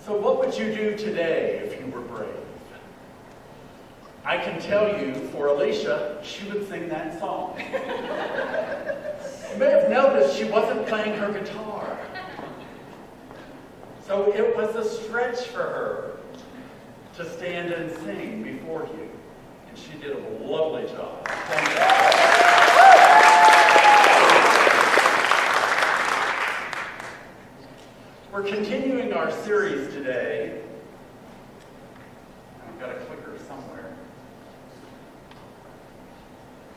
So what would you do today if you were brave? I can tell you, for Alicia, she would sing that song. You may have noticed she wasn't playing her guitar. So it was a stretch for her to stand and sing before you. And she did a lovely job. Thank you. We're continuing our series today. I've got a clicker somewhere.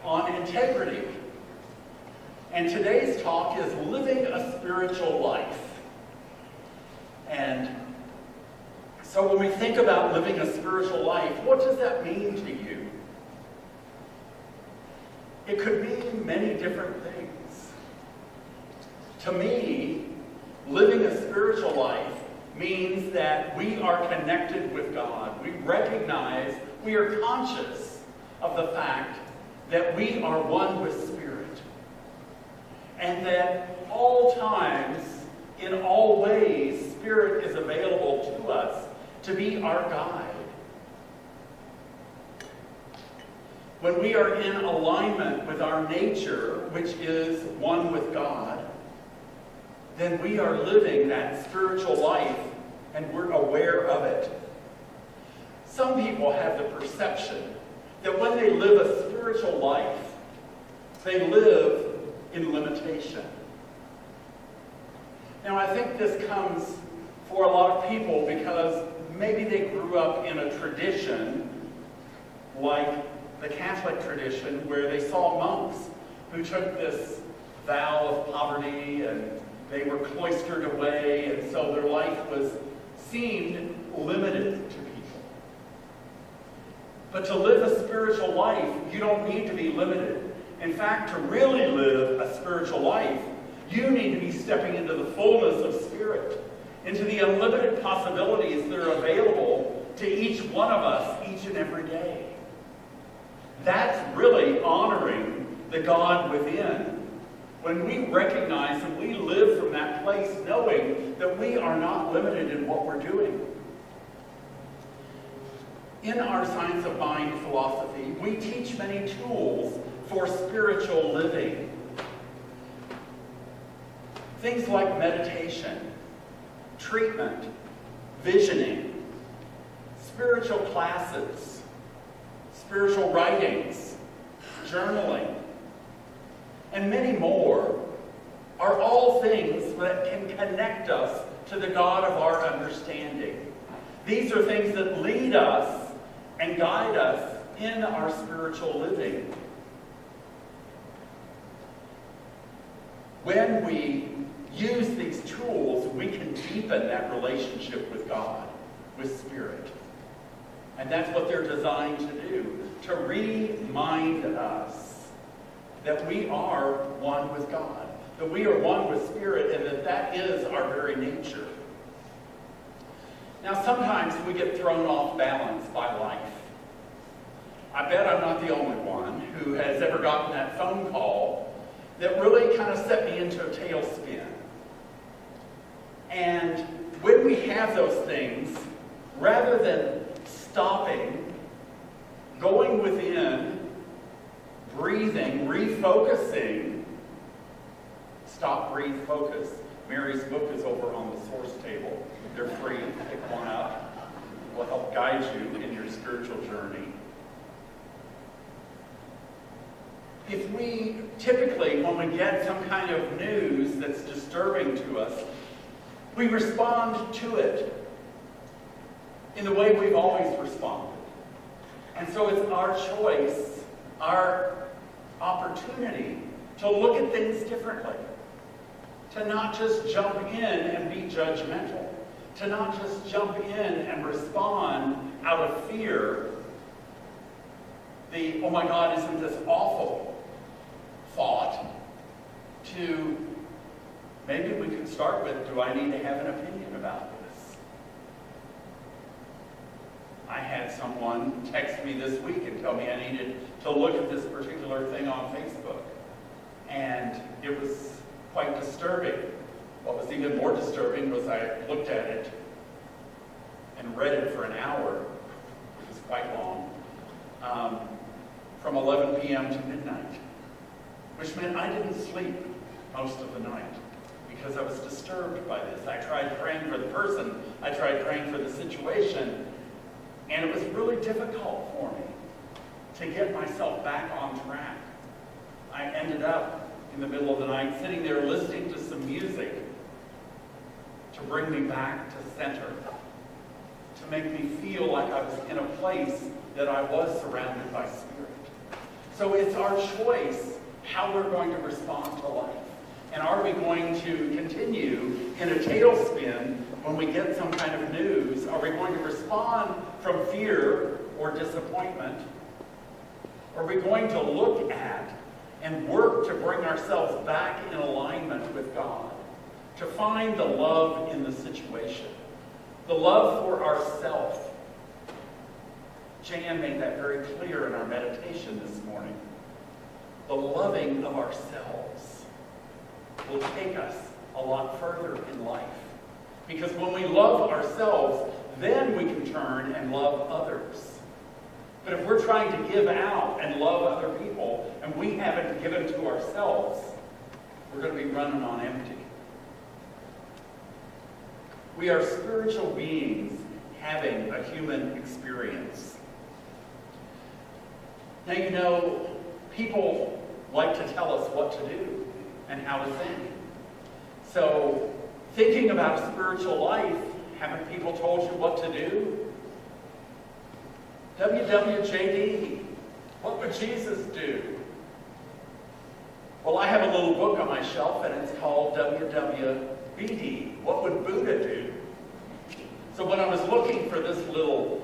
On integrity. And today's talk is living a spiritual life. And so when we think about living a spiritual life, what does that mean to you? It could mean many different things. To me, living a spiritual life means that we are connected with God. We recognize, we are conscious of the fact that we are one with Spirit. And that all times, in all ways, Spirit is available to us to be our guide. When we are in alignment with our nature, which is one with God, then we are living that spiritual life and we're aware of it. Some people have the perception that when they live a spiritual life, they live in limitation. Now, I think this comes for a lot of people because maybe they grew up in a tradition like the Catholic tradition where they saw monks who took this vow of poverty and they were cloistered away, and so their life seemed limited to people. But to live a spiritual life, you don't need to be limited. In fact, to really live a spiritual life, you need to be stepping into the fullness of Spirit, into the unlimited possibilities that are available to each one of us each and every day. That's really honoring the God within. When we recognize and we live from that place knowing that we are not limited in what we're doing. In our Science of Mind philosophy, we teach many tools for spiritual living. Things like meditation, treatment, visioning, spiritual classes, spiritual writings, journaling, and many more are all things that can connect us to the God of our understanding. These are things that lead us and guide us in our spiritual living. When we use these tools, we can deepen that relationship with God, with Spirit. And that's what they're designed to do, to remind us that we are one with God, that we are one with Spirit, and that that is our very nature. Now, sometimes we get thrown off balance by life. I bet I'm not the only one who has ever gotten that phone call that really kind of set me into a tailspin. And when we have those things, rather than stopping, going within, breathing, refocusing, stop, breathe, focus. Mary's book is over on the source table. They're free. Pick one up. It will help guide you in your spiritual journey. If we typically, when we get some kind of news that's disturbing to us, we respond to it in the way we've always responded. And so it's our choice, our opportunity to look at things differently. To not just jump in and be judgmental. To not just jump in and respond out of fear. Oh my God, isn't this awful thought? To maybe we could start with, do I need to have an opinion about this? I had someone text me this week and tell me I needed to look at this particular thing on Facebook. And it was quite disturbing. What was even more disturbing was I looked at it and read it for an hour, which is quite long, from 11 p.m. to midnight, which meant I didn't sleep most of the night because I was disturbed by this. I tried praying for the person, I tried praying for the situation, and it was really difficult for me to get myself back on track. I ended up in the middle of the night sitting there listening to some music to bring me back to center, to make me feel like I was in a place that I was surrounded by Spirit. So it's our choice how we're going to respond to life. And are we going to continue in a tailspin when we get some kind of news? Are we going to respond from fear or disappointment? Are we going to look at and work to bring ourselves back in alignment with God, to find the love in the situation, the love for ourselves? Jan made that very clear in our meditation this morning. The loving of ourselves will take us a lot further in life. Because when we love ourselves, then we can turn and love others. But if we're trying to give out and love other people, and we haven't given to ourselves, we're going to be running on empty. We are spiritual beings having a human experience. Now, you know, people like to tell us what to do and how to think. So, thinking about a spiritual life, haven't people told you what to do? WWJD, what would Jesus do? Well, I have a little book on my shelf, and it's called WWBD, what would Buddha do? So when I was looking for this little,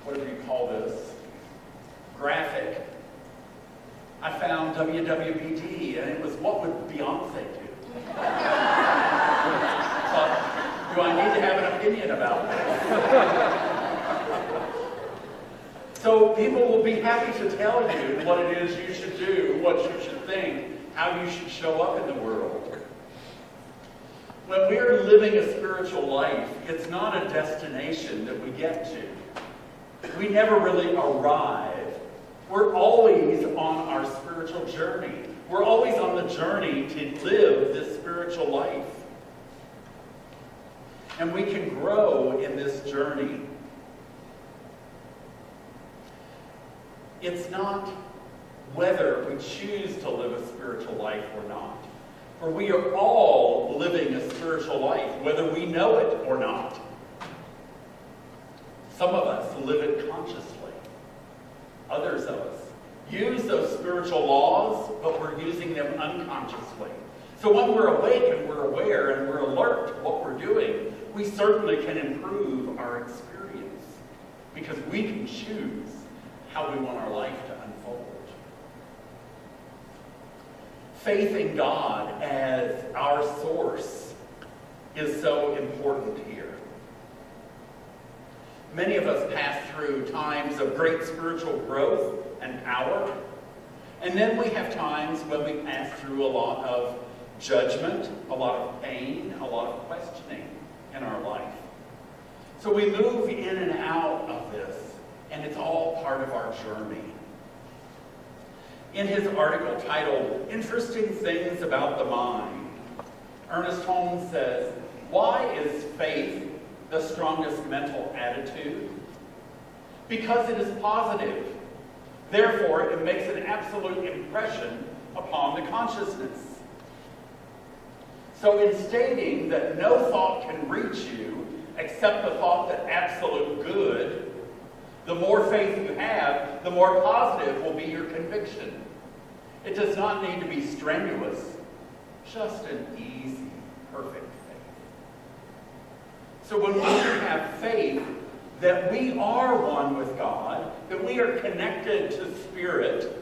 whatever you call this, graphic, I found WWBD, and it was what would Beyonce do? So, do I need to have an opinion about this? So people will be happy to tell you what it is you should do, what you should think, how you should show up in the world. When we're living a spiritual life, it's not a destination that we get to. We never really arrive. We're always on our spiritual journey. We're always on the journey to live this spiritual life. And we can grow in this journey. It's not whether we choose to live a spiritual life or not. For we are all living a spiritual life, whether we know it or not. Some of us live it consciously. Others of us use those spiritual laws, but we're using them unconsciously. So when we're awake and we're aware and we're alert to what we're doing, we certainly can improve our experience because we can choose how we want our life to unfold. Faith in God as our source is so important here. Many of us pass through times of great spiritual growth and power, and then we have times when we pass through a lot of judgment, a lot of pain, a lot of questioning in our life. So we move in and out of this, and it's all part of our journey. In his article titled, "Interesting Things About the Mind," Ernest Holmes says, "Why is faith the strongest mental attitude? Because it is positive. Therefore, it makes an absolute impression upon the consciousness. So in stating that no thought can reach you except the thought that absolute good, the more faith you have, the more positive will be your conviction. It does not need to be strenuous, just an easy, perfect faith." So when we have faith that we are one with God, that we are connected to Spirit,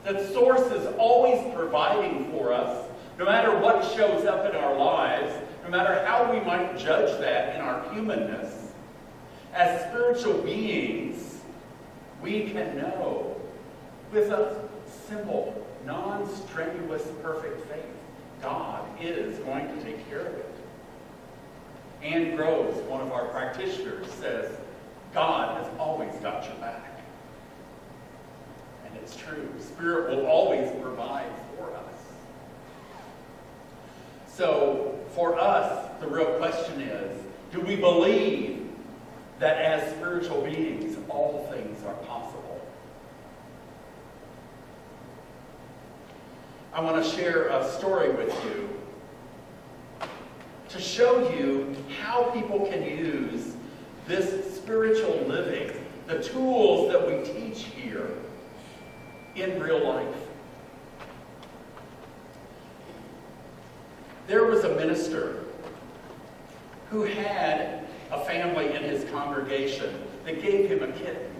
that Source is always providing for us, no matter what shows up in our lives, no matter how we might judge that in our humanness, as spiritual beings, we can know with a simple, non-strenuous, perfect faith, God is going to take care of it. And Groves, one of our practitioners, says, God has always got your back. And it's true. Spirit will always provide for us. So, for us, the real question is, do we believe that as spiritual beings, all things are possible? I want to share a story with you to show you how people can use this spiritual living, the tools that we teach here, in real life. There was a minister who had a family in his congregation that gave him a kitten.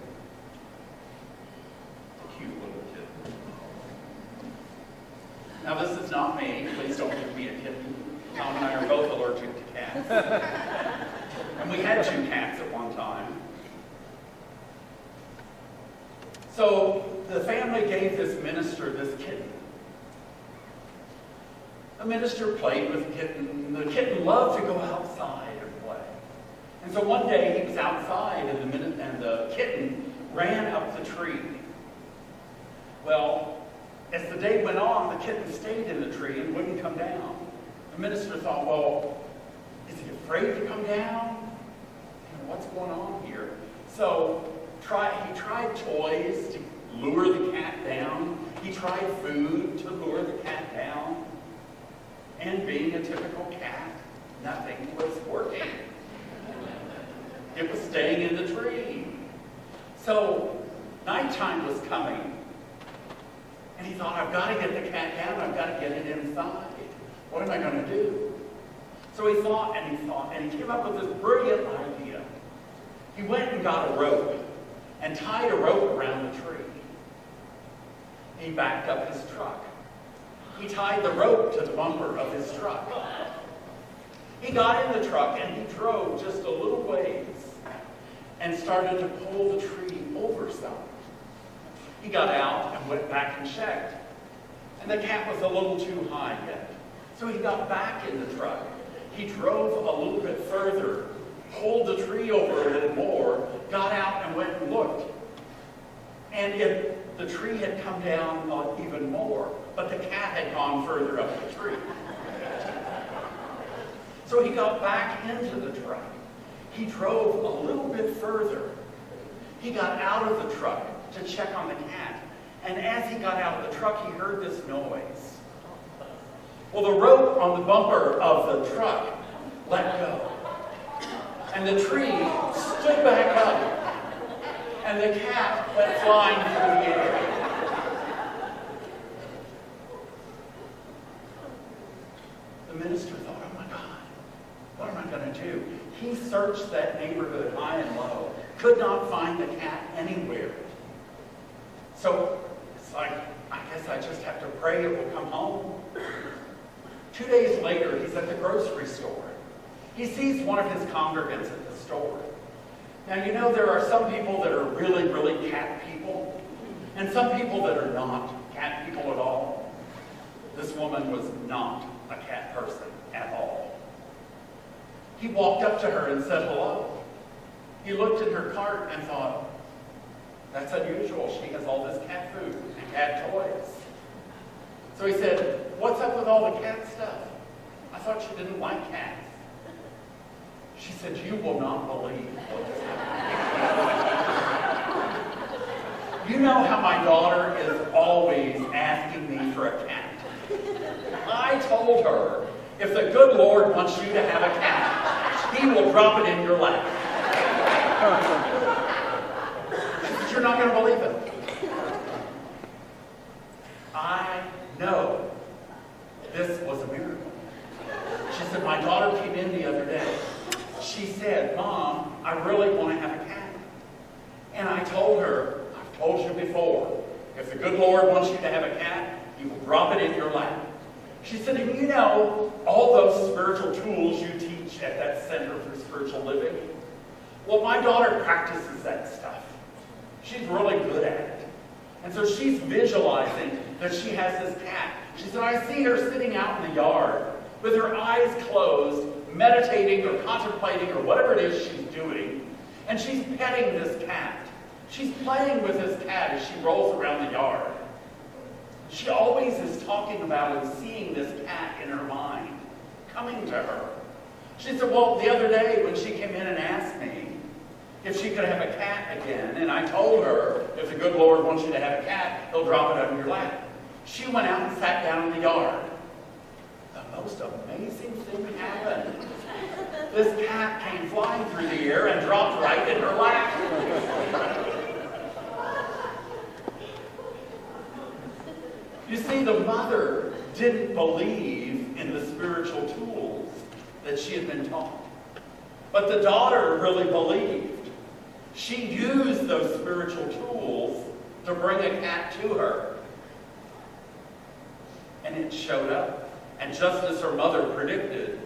A cute little kitten. Now, this is not me. Please don't give me a kitten. Tom and I are both allergic to cats. And we had 2 cats at one time. So the family gave this minister this kitten. The minister played with the kitten. The kitten loved to go outside and play. And so one day he was outside and the kitten ran up the tree. Well, as the day went on, the kitten stayed in the tree and wouldn't come down. The minister thought, well, is he afraid to come down? What's going on here? So he tried toys to lure the cat down. He tried food to lure the cat down. And being a typical cat, nothing was working. It was staying in the tree. So nighttime was coming. And he thought, I've got to get the cat down. I've got to get it inside. What am I going to do? So he thought, and he came up with this brilliant idea. He went and got a rope and tied a rope around the tree. He backed up his truck. He tied the rope to the bumper of his truck. He got in the truck and he drove just a little ways and started to pull the tree over some. He got out and went back and checked. And the cat was a little too high yet. So he got back in the truck. He drove a little bit further, pulled the tree over a little more, got out and went and looked. And the tree had come down even more, but the cat had gone further up the tree. So he got back into the truck. He drove a little bit further. He got out of the truck to check on the cat. And as he got out of the truck, he heard this noise. Well, the rope on the bumper of the truck let go. And the tree stood back up. And the cat went flying through the air. The minister thought, oh my God, what am I going to do? He searched that neighborhood high and low, could not find the cat anywhere. So it's like, I guess I just have to pray it will come home. 2 days later, he's at the grocery store. He sees one of his congregants at the store. Now, you know, there are some people that are really, really cat people, and some people that are not cat people at all. This woman was not a cat person at all. He walked up to her and said hello. He looked at her cart and thought, that's unusual. She has all this cat food and cat toys. So he said, what's up with all the cat stuff? I thought you didn't like cats. She said, you will not believe what has happened. You know how my daughter is always asking me for a cat. I told her, if the good Lord wants you to have a cat, he will drop it in your lap. She said, you're not going to believe it. I know this was a miracle. She said, my daughter came in the other day. She said, Mom, I really want to have a cat. And I told her, I've told you before, if the good Lord wants you to have a cat, he will drop it in your lap. She said, and you know, all those spiritual tools you teach at that Center for Spiritual Living, well, my daughter practices that stuff. She's really good at it. And so she's visualizing that she has this cat. She said, I see her sitting out in the yard with her eyes closed, meditating or contemplating or whatever it is she's doing, and she's petting this cat. She's playing with this cat as she rolls around the yard. She always is talking about and seeing this cat in her mind, coming to her. She said, well, the other day when she came in and asked me if she could have a cat again, and I told her, if the good Lord wants you to have a cat, he'll drop it on your lap. She went out and sat down in the yard. The most amazing thing happened. This cat came flying through the air and dropped right in her lap. You see, the mother didn't believe in the spiritual tools that she had been taught. But the daughter really believed. She used those spiritual tools to bring a cat to her. And it showed up. And just as her mother predicted,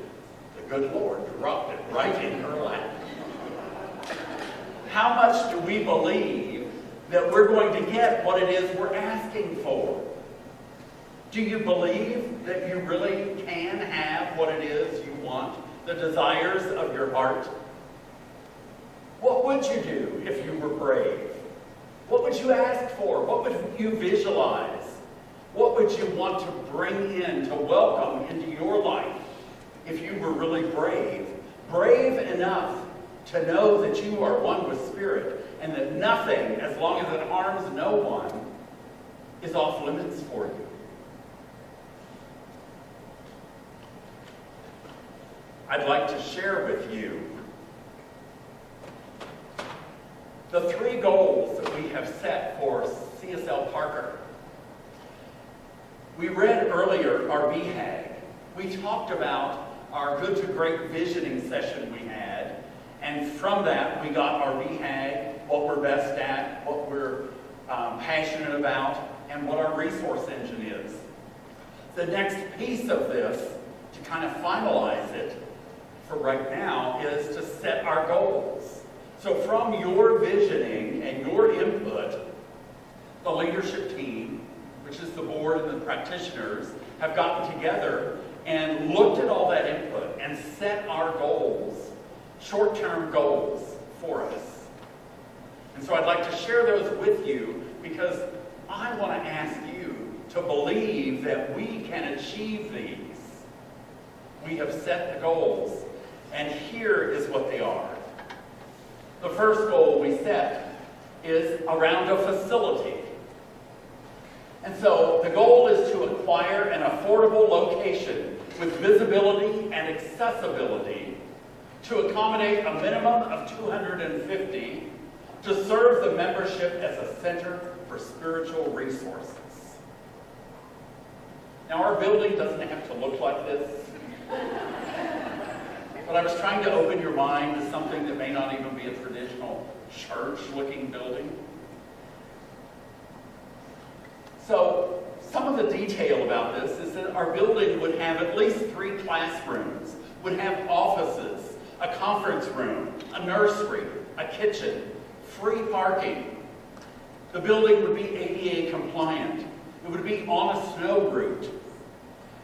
the good Lord dropped it right in her lap. How much do we believe that we're going to get what it is we're asking for? Do you believe that you really can have what it is you want, the desires of your heart? What would you do if you were brave? What would you ask for? What would you visualize? What would you want to bring in, to welcome into your life if you were really brave? Brave enough to know that you are one with Spirit and that nothing, as long as it harms no one, is off limits for you. I'd like to share with you the 3 goals that we have set for CSL Parker. We read earlier our BHAG. We talked about our Good to Great visioning session we had, and from that we got our BHAG, what we're best at, what we're passionate about, and what our resource engine is. The next piece of this, to kind of finalize it for right now, is to set our goals. So from your visioning and your input, the leadership team, which is the board and the practitioners, have gotten together and looked at all that input and set our goals, short-term goals for us. And so I'd like to share those with you because I want to ask you to believe that we can achieve these. We have set the goals, and here is what they are. The first goal we set is around a facility. And so the goal is to acquire an affordable location with visibility and accessibility to accommodate a minimum of 250 to serve the membership as a center for spiritual resources. Now, our building doesn't have to look like this, but I was trying to open your mind to something that may not even be a traditional church-looking building. So, some of the detail about this is that our building would have at least 3 classrooms, would have offices, a conference room, a nursery, a kitchen, free parking. The building would be ADA compliant. It would be on a snow route.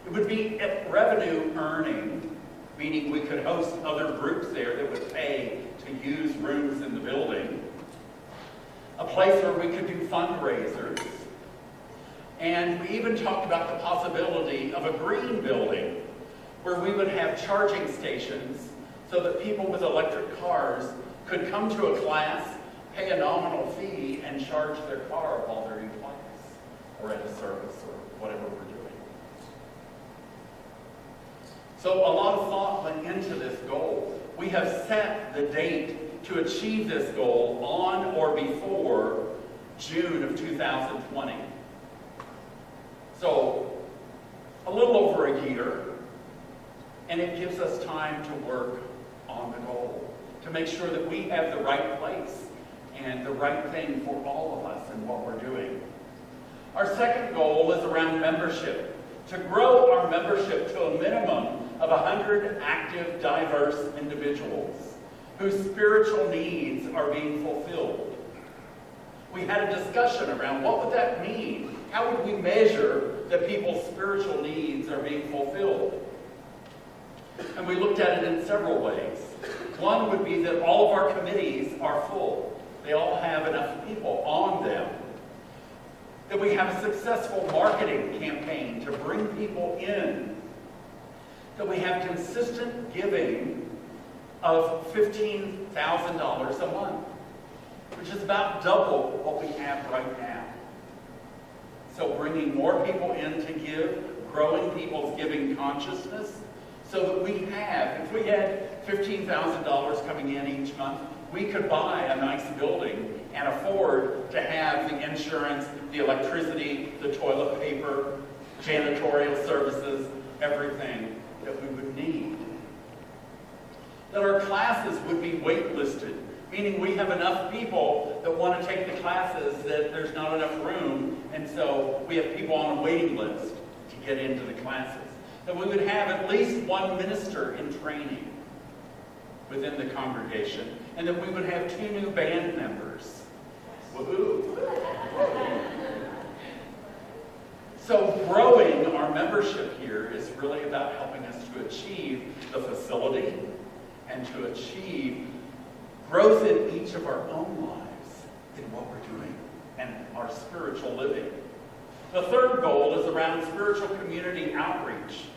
It would be revenue earning, meaning we could host other groups there that would pay to use rooms in the building. A place where we could do fundraisers. And we even talked about the possibility of a green building where we would have charging stations so that people with electric cars could come to a class, pay a nominal fee, and charge their car while they're in class or at a service or whatever we're doing. So a lot of thought went into this goal. We have set the date to achieve this goal on or before June of 2020. So, a little over a year, and it gives us time to work on the goal, to make sure that we have the right place and the right thing for all of us in what we're doing. Our second goal is around membership, to grow our membership to a minimum of 100 active, diverse individuals whose spiritual needs are being fulfilled. We had a discussion around what would that mean? How would we measure that people's spiritual needs are being fulfilled? And we looked at it in several ways. One would be that all of our committees are full. They all have enough people on them. That we have a successful marketing campaign to bring people in. That we have consistent giving of $15,000 a month, which is about double what we have right now. So bringing more people in to give, growing people's giving consciousness, so that we have, if we had $15,000 coming in each month, we could buy a nice building and afford to have the insurance, the electricity, the toilet paper, janitorial services, everything that we would need. That our classes would be waitlisted, meaning we have enough people that want to take the classes that there's not enough room, and so we have people on a waiting list to get into the classes. That we would have at least one minister in training within the congregation, and that we would have 2 new band members. Woohoo! So growing our membership here is really about helping us to achieve the facility and to achieve growth in each of our own lives in what we're doing and our spiritual living. The third goal is around spiritual community outreach.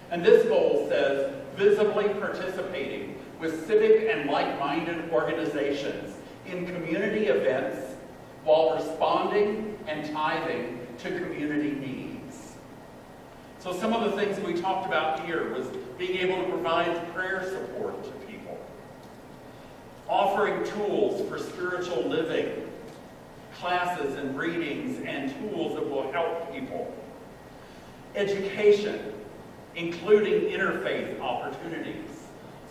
And this goal says visibly participating with civic and like-minded organizations in community events while responding and tithing to community needs. So some of the things we talked about here was being able to provide prayer support to people, offering tools for spiritual living, classes and readings and tools that will help people, education, including interfaith opportunities.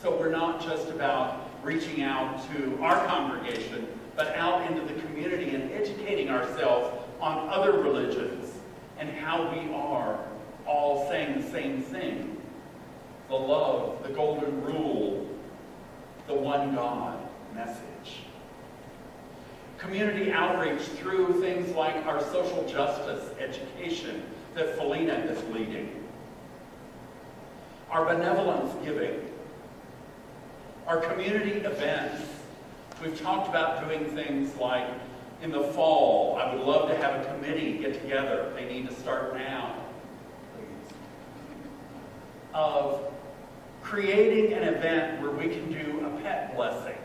So we're not just about reaching out to our congregation, but out into the community and educating ourselves on other religions and how we are all saying the same thing. The love, the golden rule, the one God message. Community outreach through things like our social justice education that Felina is leading. Our benevolence giving. Our community events. We've talked about doing things like in the fall, I would love to have a committee get together. They need to start now, please. Of creating an event where we can do a pet blessing.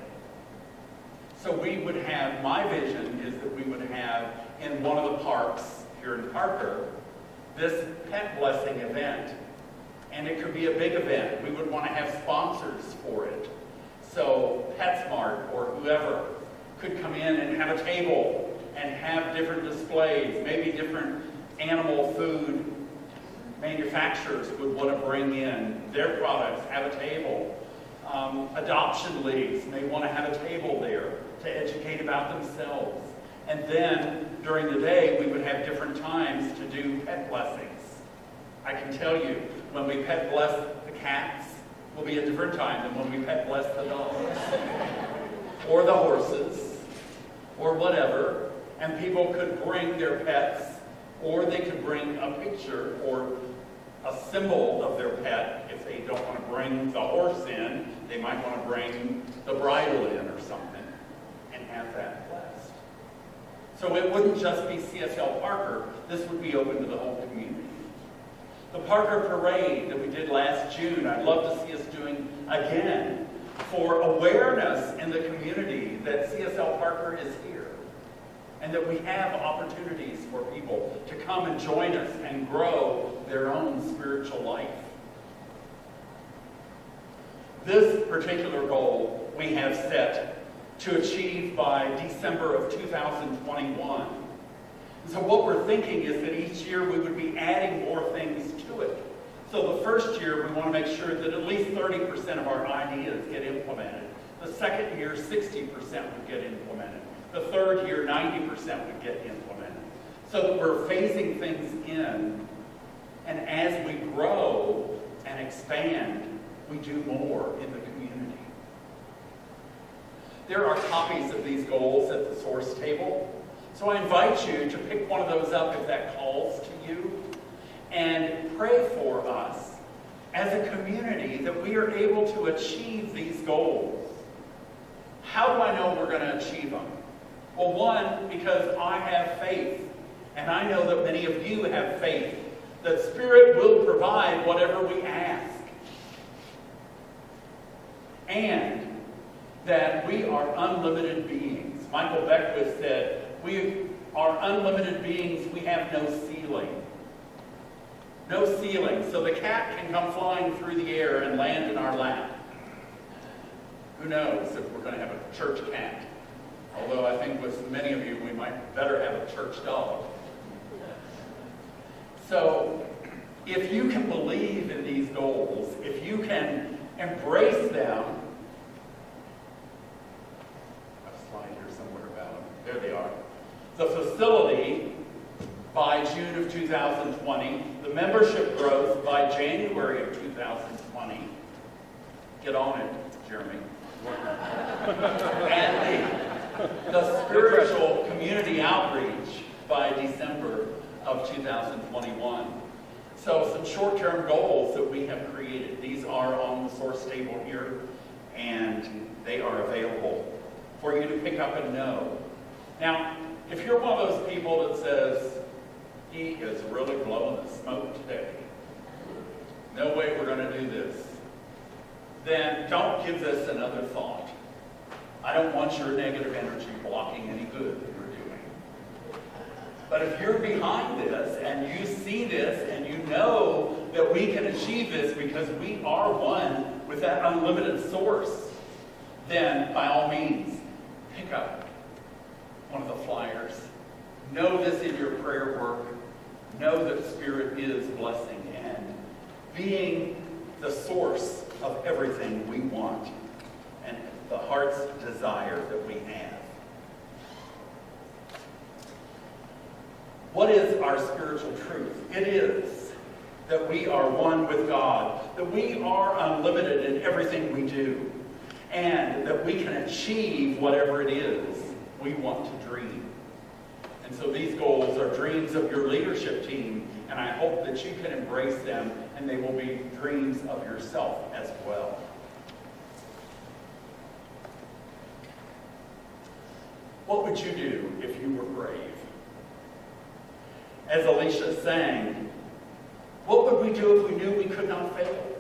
So we would have, my vision is that we would have in one of the parks here in Parker, this pet blessing event. And it could be a big event. We would want to have sponsors for it. So PetSmart or whoever could come in and have a table and have different displays. Maybe different animal food manufacturers would want to bring in their products, have a table. Adoption leagues may want to have a table there to educate about themselves. And then during the day, we would have different times to do pet blessings. I can tell you, when we pet bless the cats, will be a different time than when we pet bless the dogs. Or the horses, or whatever. And people could bring their pets, or they could bring a picture or a symbol of their pet. If they don't want to bring the horse in, they might want to bring the bridle in or something and have that blessed. So it wouldn't just be CSL Parker. This would be open to the whole community. The Parker Parade that we did last June, I'd love to see us doing again for awareness in the community that CSL Parker is here and that we have opportunities for people to come and join us and grow their own spiritual life. This particular goal we have set to achieve by December of 2021. So what we're thinking is that each year we would be adding more things to it. So the first year we want to make sure that at least 30% of our ideas get implemented. The second year, 60% would get implemented. The third year, 90% would get implemented. So that we're phasing things in, and as we grow and expand, we do more in the community. There are copies of these goals at the source table. So I invite you to pick one of those up if that calls to you, and pray for us as a community that we are able to achieve these goals. How do I know we're going to achieve them? Well, one, because I have faith, and I know that many of you have faith, that Spirit will provide whatever we ask. And that we are unlimited beings. Michael Beckwith said, we are unlimited beings, we have no ceiling. No ceiling, so the cat can come flying through the air and land in our lap. Who knows if we're going to have a church cat? Although I think with many of you, we might better have a church dog. So, if you can believe in these goals, if you can embrace them, a slide here somewhere about them. There they are. The facility by June of 2020, the membership growth by January of 2020. Get on it, Jeremy. And the spiritual community outreach by December of 2021. So some short-term goals that we have created. These are on the source table here, and they are available for you to pick up and know. Now, if you're one of those people that says, he is really blowing the smoke today, no way we're going to do this, then don't give this another thought. I don't want your negative energy blocking any good that you're doing. But if you're behind this and you see this and you know that we can achieve this because we are one with that unlimited source, then by all means, pick up one of the flyers. Know this in your prayer work. Know that Spirit is blessing and being the source of everything we want and the heart's desire that we have. What is our spiritual truth? It is that we are one with God, that we are unlimited in everything we do, and that we can achieve whatever it is we want to dream. And so these goals are dreams of your leadership team, and I hope that you can embrace them, and they will be dreams of yourself as well. What would you do if you were brave? As Alicia sang, what would we do if we knew we could not fail?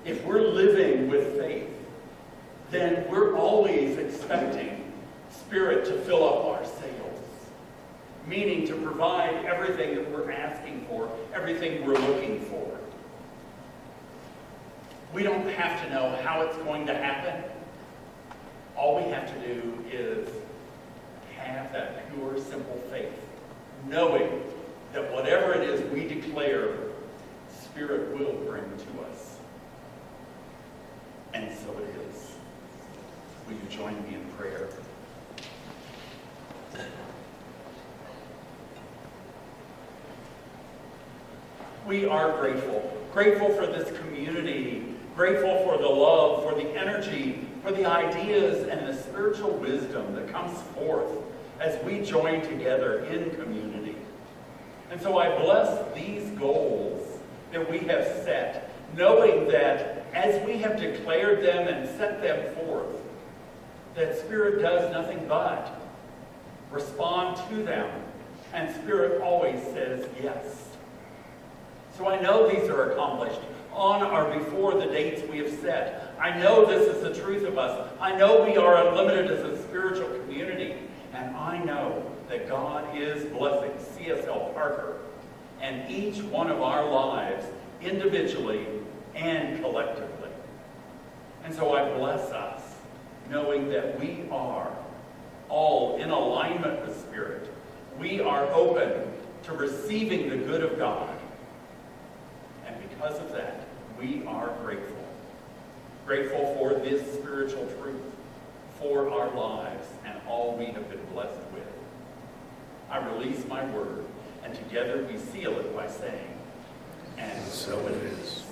If we're living with faith, then we're always expecting Spirit to fill up our sails, meaning to provide everything that we're asking for, everything we're looking for. We don't have to know how it's going to happen. All we have to do is have that pure, simple faith, knowing that whatever it is we declare, Spirit will bring to us. And so it is. Will you join me in prayer? We are grateful. Grateful for this community. Grateful for the love, for the energy, for the ideas and the spiritual wisdom that comes forth as we join together in community. And so I bless these goals that we have set, knowing that as we have declared them and set them forth, that Spirit does nothing but respond to them, and Spirit always says yes. So I know these are accomplished on or before the dates we have set. I know this is the truth of us. I know we are unlimited as a spiritual community, and I know that God is blessing CSL Parker and each one of our lives individually and collectively. And so I bless us, knowing that we are all in alignment with Spirit. We are open to receiving the good of God. And because of that, we are grateful. Grateful for this spiritual truth, for our lives, and all we have been blessed with. I release my word, and together we seal it by saying, and so it is.